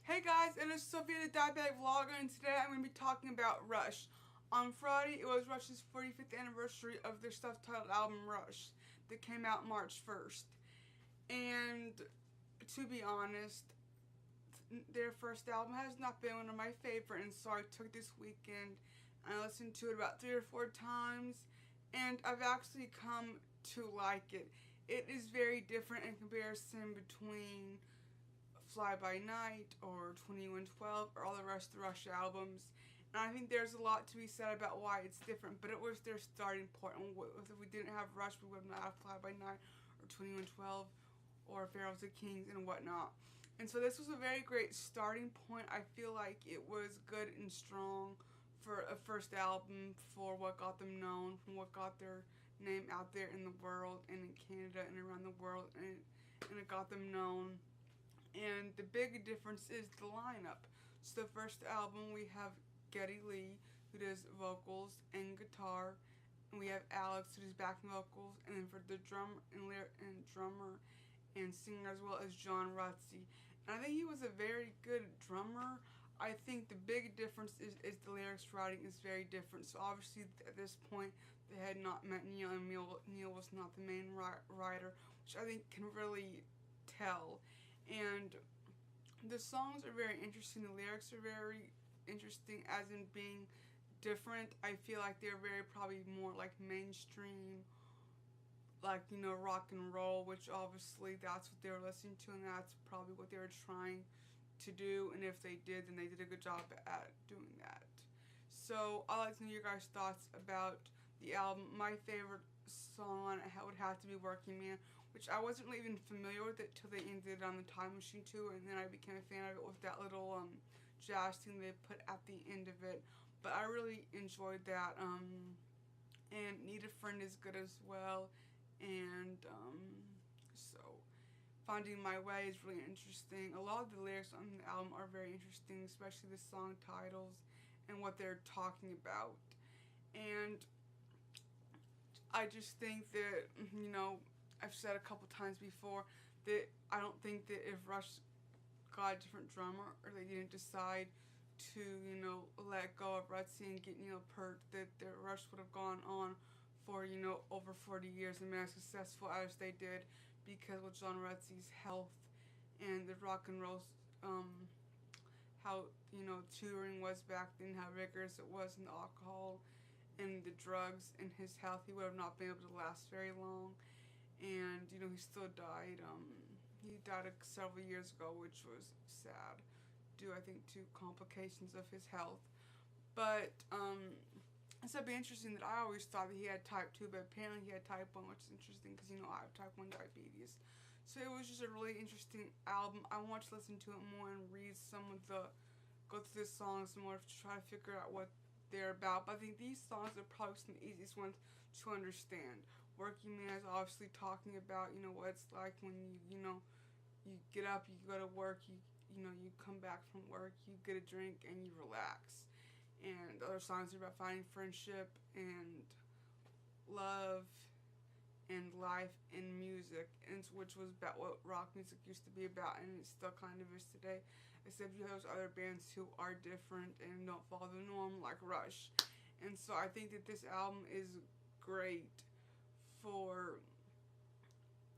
Hey guys, it is Sophia the Diabetic Vlogger, and today I'm going to be talking about Rush. On Friday, it was Rush's 45th anniversary of their self-titled album Rush that came out March 1st. And to be honest, their first album has not been one of my favorite, and so I took this weekend and I listened to it about 3 or 4 times, and I've actually come to like it. It is very different in comparison between Fly By Night or 2112 or all the rest of the Rush albums. And I think there's a lot to be said about why it's different, but it was their starting point. And if we didn't have Rush, we would not have Fly By Night or 2112 or Pharaohs and Kings and whatnot. And so this was a very great starting point. I feel like it was good and strong for a first album, for what got them known, from what got their name out there in the world and in Canada and around the world, and it got them known. And the big difference is the lineup. So the first album, we have Geddy Lee, who does vocals and guitar, and we have Alex, who does backing vocals, and then for the drummer and singer as well as John Rutsey. And I think he was a very good drummer. I think the big difference is the lyrics writing is very different. So obviously at this point they had not met Neil, and Neil was not the main writer, which I think can really tell. And the songs are very interesting. The lyrics are very interesting, as in being different. I feel like they're very probably more like mainstream, like, you know, rock and roll, which obviously that's what they were listening to, and that's probably what they were trying to do. And if they did, then they did a good job at doing that. So I'd like to know your guys' thoughts about the album. My favorite song on it would have to be Working Man, which I wasn't really even familiar with it till they ended on the Time Machine tour, and then I became a fan of it with that little jazz thing they put at the end of it. But I really enjoyed that. And Need a Friend is good as well. And so Finding My Way is really interesting. A lot of the lyrics on the album are very interesting, especially the song titles and what they're talking about. And I just think that, you know, I've said a couple times before that I don't think that if Rush got a different drummer, or they didn't decide to, you know, let go of Rutsey and get Neil Peart, that the Rush would have gone on for, you know, over 40 years and been as successful as they did, because with John Rutsey's health and the rock and roll, how, you know, touring was back then, how rigorous it was, and the alcohol and the drugs and his health, he would have not been able to last very long. And, you know, he still died. He died several years ago, which was sad, due, I think, to complications of his health. But it's be interesting that I always thought that he had type 2, but apparently he had type 1, which is interesting because, you know, I have type 1 diabetes. So it was just a really interesting album. I want to listen to it more and read some of the, go through the songs more to try to figure out what they're about. But I think these songs are probably some of the easiest ones to understand. Working Man is obviously talking about, you know, what it's like when you know, you get up, you go to work, you know, you come back from work, you get a drink, and you relax. And other songs are about finding friendship and love and life and music, and which was about what rock music used to be about, and it still kind of is today, except you have those other bands who are different and don't follow the norm, like Rush. And so I think that this album is great for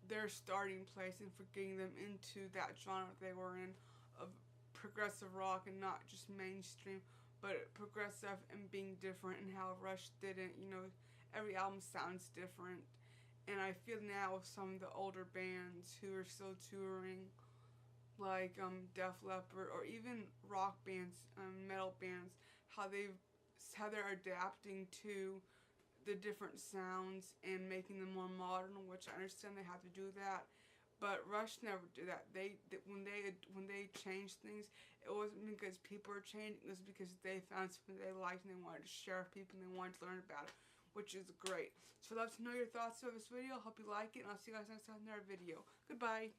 their starting place and for getting them into that genre they were in, of progressive rock, and not just mainstream, but progressive and being different, and how Rush didn't, you know, every album sounds different. And I feel now with some of the older bands who are still touring, like Def Leppard, or even rock bands, metal bands, how they're adapting to the different sounds and making them more modern, which I understand they have to do that. But Rush never did that. When they changed things, it wasn't because people were changing. It was because they found something they liked and they wanted to share with people and they wanted to learn about it, which is great. So I'd love to know your thoughts about this video. I hope you like it, and I'll see you guys next time in another video. Goodbye.